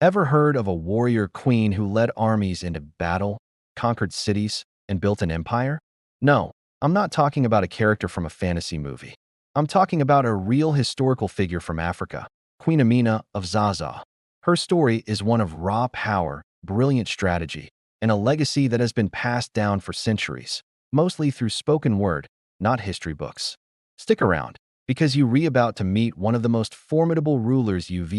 Ever heard of a warrior queen who led armies into battle, conquered cities, and built an empire? No, I'm not talking about a character from a fantasy movie. I'm talking about a real historical figure from Africa, Queen Amina of Zazzau. Her story is one of raw power, brilliant strategy, and a legacy that has been passed down for centuries, mostly through spoken word, not history books. Stick around, because about to meet one of the most formidable rulers you've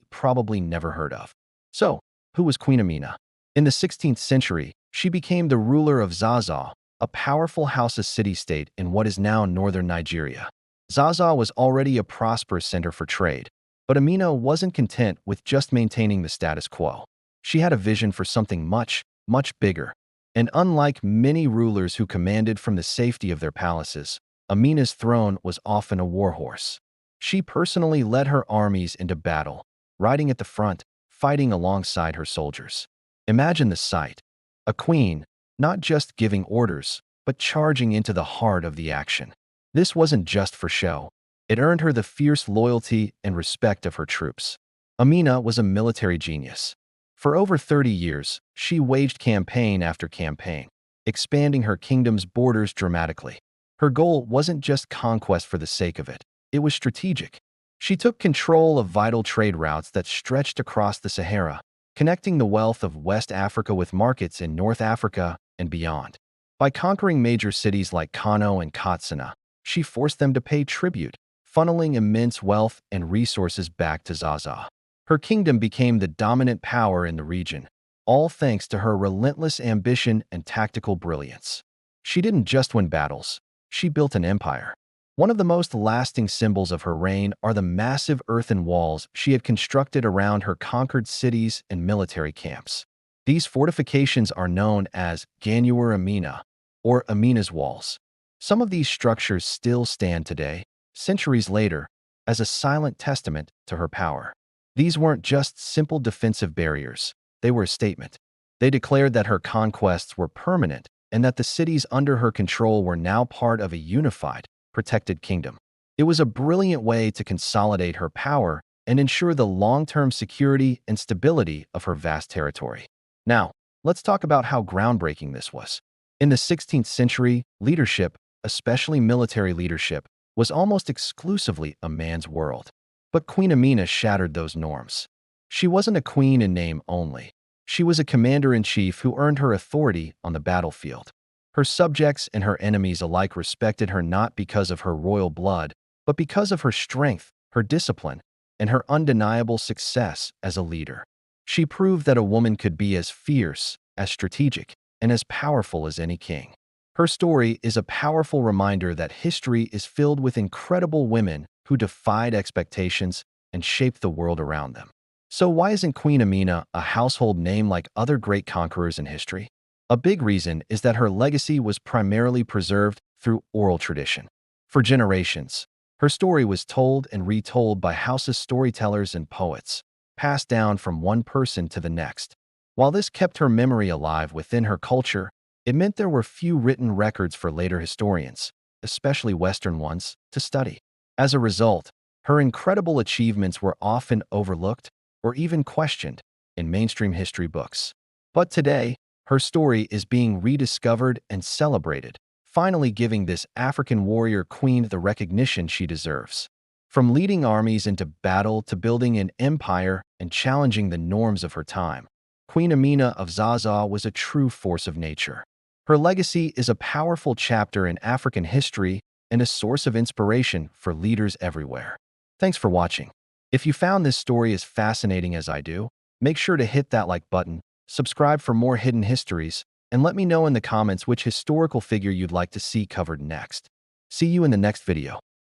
probably never heard of. So, who was Queen Amina? In the 16th century, she became the ruler of Zazzau, a powerful house of city-state in what is now northern Nigeria. Zazzau was already a prosperous center for trade, but Amina wasn't content with just maintaining the status quo. She had a vision for something much, much bigger. And unlike many rulers who commanded from the safety of their palaces, Amina's throne was often a warhorse. She personally led her armies into battle, riding at the front, fighting alongside her soldiers. Imagine the sight. A queen, not just giving orders, but charging into the heart of the action. This wasn't just for show. It earned her the fierce loyalty and respect of her troops. Amina was a military genius. For over 30 years, she waged campaign after campaign, expanding her kingdom's borders dramatically. Her goal wasn't just conquest for the sake of it. It was strategic. She took control of vital trade routes that stretched across the Sahara, connecting the wealth of West Africa with markets in North Africa and beyond. By conquering major cities like Kano and Katsina, she forced them to pay tribute, funneling immense wealth and resources back to Zaza. Her kingdom became the dominant power in the region, all thanks to her relentless ambition and tactical brilliance. She didn't just win battles, she built an empire. One of the most lasting symbols of her reign are the massive earthen walls she had constructed around her conquered cities and military camps. These fortifications are known as Ganur Amina, or Amina's walls. Some of these structures still stand today, centuries later, as a silent testament to her power. These weren't just simple defensive barriers, they were a statement. They declared that her conquests were permanent and that the cities under her control were now part of a unified, protected kingdom. It was a brilliant way to consolidate her power and ensure the long-term security and stability of her vast territory. Now, let's talk about how groundbreaking this was. In the 16th century, leadership, especially military leadership, was almost exclusively a man's world. But Queen Amina shattered those norms. She wasn't a queen in name only. She was a commander-in-chief who earned her authority on the battlefield. Her subjects and her enemies alike respected her not because of her royal blood, but because of her strength, her discipline, and her undeniable success as a leader. She proved that a woman could be as fierce, as strategic, and as powerful as any king. Her story is a powerful reminder that history is filled with incredible women who defied expectations and shaped the world around them. So why isn't Queen Amina a household name like other great conquerors in history? A big reason is that her legacy was primarily preserved through oral tradition. For generations, her story was told and retold by houses' storytellers and poets, passed down from one person to the next. While this kept her memory alive within her culture, it meant there were few written records for later historians, especially Western ones, to study. As a result, her incredible achievements were often overlooked or even questioned in mainstream history books. But today, her story is being rediscovered and celebrated, finally giving this African warrior queen the recognition she deserves. From leading armies into battle to building an empire and challenging the norms of her time, Queen Amina of Zazzau was a true force of nature. Her legacy is a powerful chapter in African history and a source of inspiration for leaders everywhere. Thanks for watching. If you found this story as fascinating as I do, make sure to hit that like button, subscribe for more hidden histories, and let me know in the comments which historical figure you'd like to see covered next. See you in the next video.